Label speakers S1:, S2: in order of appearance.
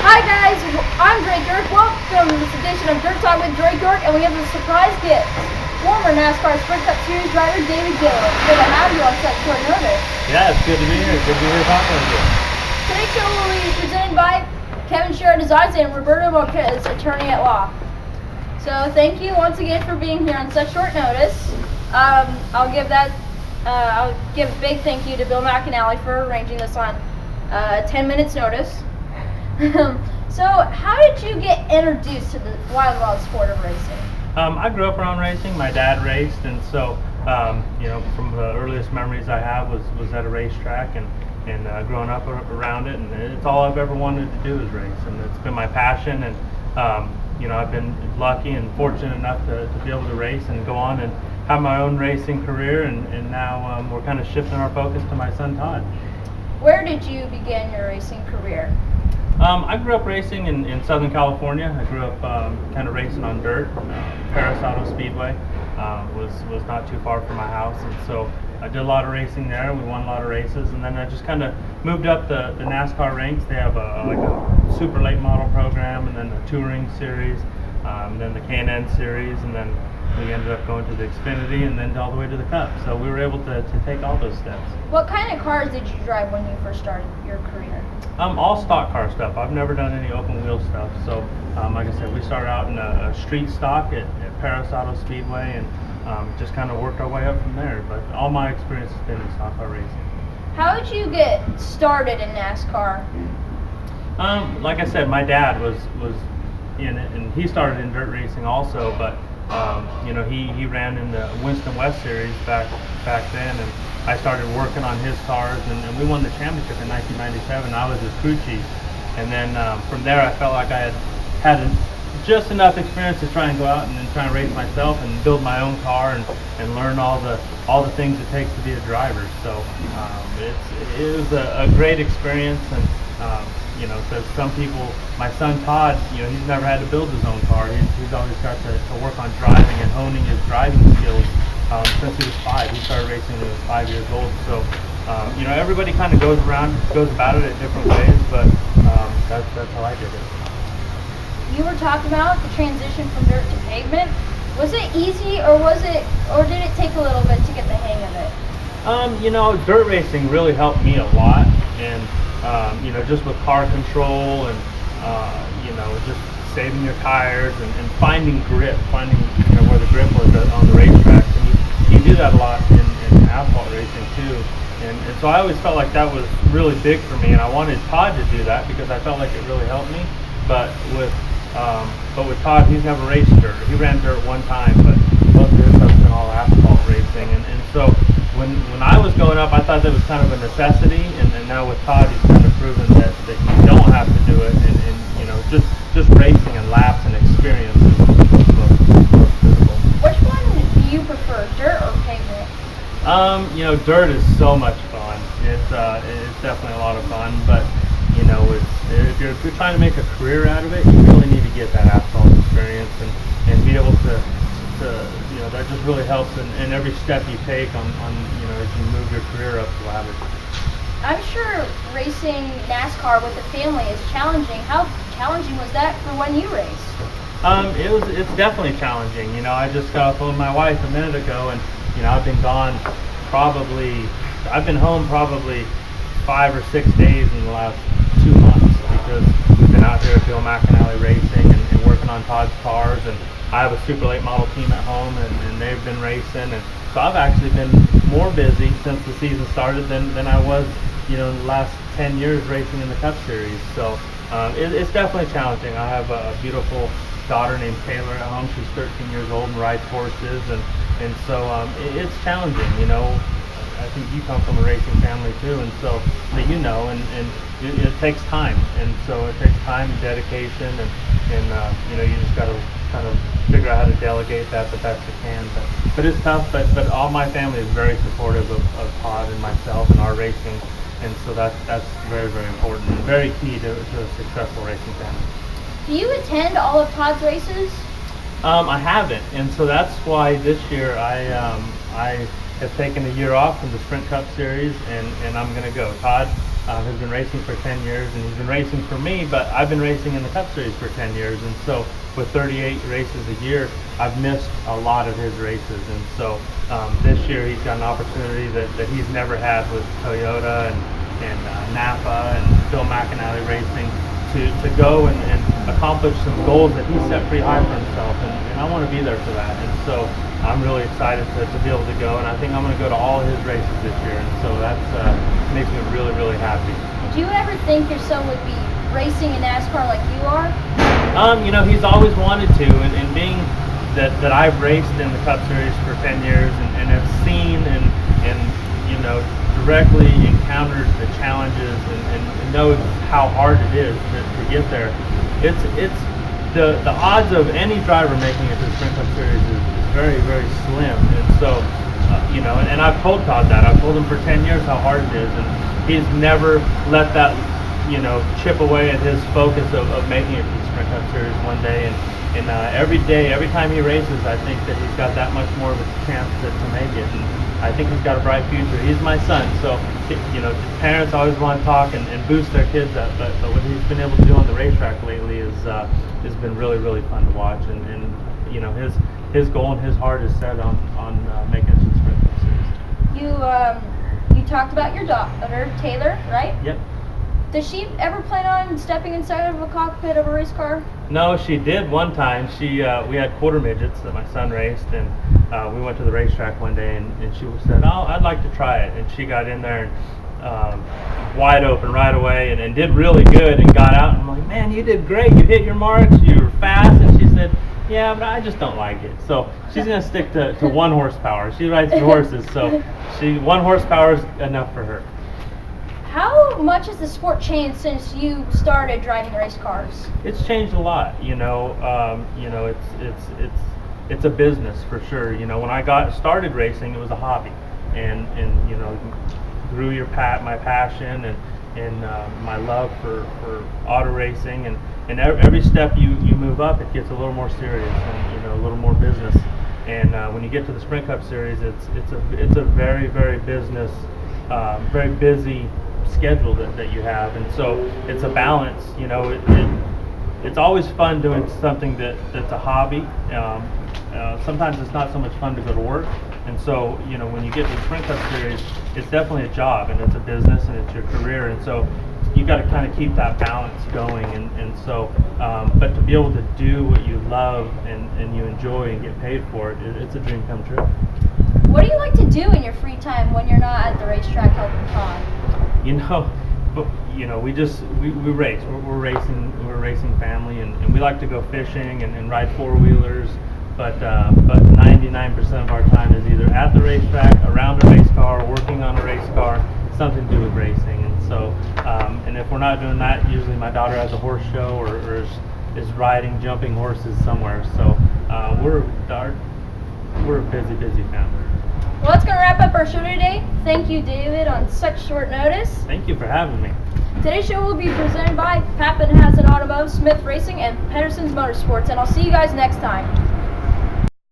S1: Hi guys, I'm Drake York. Welcome to this edition of Dirt Talk with Drake York, and we have a surprise guest. Former NASCAR Sprint Cup Series driver David Gilliland. Good to have you on such short notice.
S2: Yeah, it's good to be here. Good to be here talking with you.
S1: Today's show will be presented by Kevin Sherrod Designs and Roberto Marquez, attorney at law. So thank you once again for being here on such short notice. I'll give a big thank you to Bill McAnally for arranging this on 10 minutes notice. So how did you get introduced to the wild sport of racing?
S2: I grew up around racing. My dad raced, and so from the earliest memories I have was at a racetrack, and growing up around it, and it's all I've ever wanted to do is race, and it's been my passion. And I've been lucky and fortunate enough to be able to race and go on and have my own racing career, and now we're kind of shifting our focus to my son Todd.
S1: Where did you begin your racing career?
S2: I grew up racing in Southern California. I grew up kind of racing on dirt. Paris Auto Speedway was not too far from my house, and so I did a lot of racing there. We won a lot of races, and then I just kind of moved up the NASCAR ranks. They have a super late model program, and then a touring series, then the K&N series, and then we ended up going to the Xfinity, and then all the way to the Cup. So we were able to take all those steps.
S1: What kind of cars did you drive when you first started your career?
S2: All stock car stuff. I've never done any open wheel stuff. So like I said, we started out in a street stock at Paris Auto Speedway, and just kind of worked our way up from there. But all my experience has been in stock car racing.
S1: How did you get started in NASCAR?
S2: Like I said, my dad was in it, and he started in dirt racing also, but he ran in the Winston West series back then, and I started working on his cars, and we won the championship in 1997. I was his crew chief, and then from there I felt like I had just enough experience to try and go out and try and race myself and build my own car and learn all the things it takes to be a driver. So it was a great experience, and so some people, my son Todd, he's never had to build his own car. He's always got to work on driving and honing his driving skills since he was 5. He started racing when he was 5 years old. So everybody kind of goes about it in different ways, but that's how I did it.
S1: You were talking about the transition from dirt to pavement. Was it easy, or did it take a little bit to get the hang of it?
S2: Dirt racing really helped me a lot, and just with car control and just saving your tires and finding grip, where the grip was on the racetrack. And you do that a lot in asphalt racing too. And so I always felt like that was really big for me, and I wanted Todd to do that because I felt like it really helped me. But with Todd, he's never raced dirt. He ran dirt one time, but most of his stuff's been all asphalt racing. And so when I was going up, I thought that was kind of a necessity, and now with Todd, he's kind of proven that you don't have to do it, and just racing and laps and experience is most visible.
S1: Which one do you prefer, dirt or pavement?
S2: Dirt is so much fun. It's definitely a lot of fun, but if you're trying to make a career out of it, you really need to get that asphalt experience and be able to that just really helps in every step you take on as you move your career up the ladder.
S1: I'm sure racing NASCAR with a family is challenging. How challenging was that for when you raced?
S2: It's definitely challenging. I just got off with my wife a minute ago, and I've been home probably 5 or 6 days in the last 2 months because we've been out here at Bill McAnally racing and working on Todd's cars, and I have a super late model team at home, and they've been racing, and so I've actually been more busy since the season started than I was the last 10 years racing in the Cup Series. So it's definitely challenging. I have a beautiful daughter named Taylor at home. She's 13 years old and rides horses, and so it's challenging. I think you come from a racing family too, and so and it takes time, and so it takes time and dedication, and you just got to kind of figure out how to delegate that the best you can. But it's tough. But all my family is very supportive of Todd and myself and our racing, and so that's very, very important and very key to a successful racing family.
S1: Do you attend all of Todd's races?
S2: I haven't, and so that's why this year I have taken a year off from the Sprint Cup Series, and I'm going to go. Todd has been racing for 10 years, and he's been racing for me, but I've been racing in the Cup Series for 10 years, and so with 38 races a year, I've missed a lot of his races, and so this year he's got an opportunity that he's never had with Toyota and Napa and Phil McAnally Racing to go and accomplish some goals that he set pretty high for himself, and I want to be there for that, and so I'm really excited to be able to go, and I think I'm going to go to all his races this year, and so that makes me really, really happy.
S1: Did you ever think your son would be racing in NASCAR like you are?
S2: He's always wanted to, and being that I've raced in the Cup Series for 10 years and have seen and directly encountered the challenges and know how hard it is to get there. It's the odds of any driver making it to the Sprint Cup Series is very, very slim, and so and I've told Todd that. I've told him for 10 years how hard it is, and he's never let that chip away at his focus of making it to the Sprint Cup Series one day, and every day, every time he races, I think that he's got that much more of a chance to make it, and I think he's got a bright future. He's my son, so parents always want to talk and boost their kids up, but what he's been able to do on the racetrack lately has been really, really fun to watch, and his goal and his heart is set on making it to the Sprint Cup Series.
S1: You talked about your daughter, Taylor, right?
S2: Yep.
S1: Does she ever plan on stepping inside of a cockpit of a race car?
S2: No, she did one time. We had quarter midgets that my son raced, and we went to the racetrack one day, and she said, "Oh, I'd like to try it." And she got in there and wide open right away, and did really good, and got out. And I'm like, "Man, you did great. You hit your marks. You were fast." And she said, "Yeah, but I just don't like it." So she's gonna stick to 1 horsepower. She rides the horses, so 1 horsepower is enough for her.
S1: How much has the sport changed since you started driving race cars?
S2: It's changed a lot. It's a business for sure. When I started racing, it was a hobby, and grew my passion and my love for auto racing, and every step you move up, it gets a little more serious and a little more business. And when you get to the Sprint Cup Series, it's a very, very business, very busy schedule that you have, and so it's a balance. It's always fun doing something that's a hobby. Sometimes it's not so much fun to go to work, and so when you get to the Sprint Cup Series, it's definitely a job, and it's a business, and it's your career, and so you got to kind of keep that balance going, and so but to be able to do what you love and you enjoy and get paid for it, it's a dream come true.
S1: What do you like to do in your free time when you're not at the racetrack helping Todd?
S2: We race. We're a racing family, and we like to go fishing and ride 4-wheelers. But 99% of our time is either at the racetrack, around a race car, working on a race car, something to do with racing. And so, and if we're not doing that, usually my daughter has a horse show or is riding, jumping horses somewhere. So we're a busy family.
S1: Well, that's going to wrap up our show today. Thank you, David, on such short notice.
S2: Thank you for having me.
S1: Today's show will be presented by Pappenhausen Automotive, Smith Racing, and Pedersen's Motorsports, and I'll see you guys next time.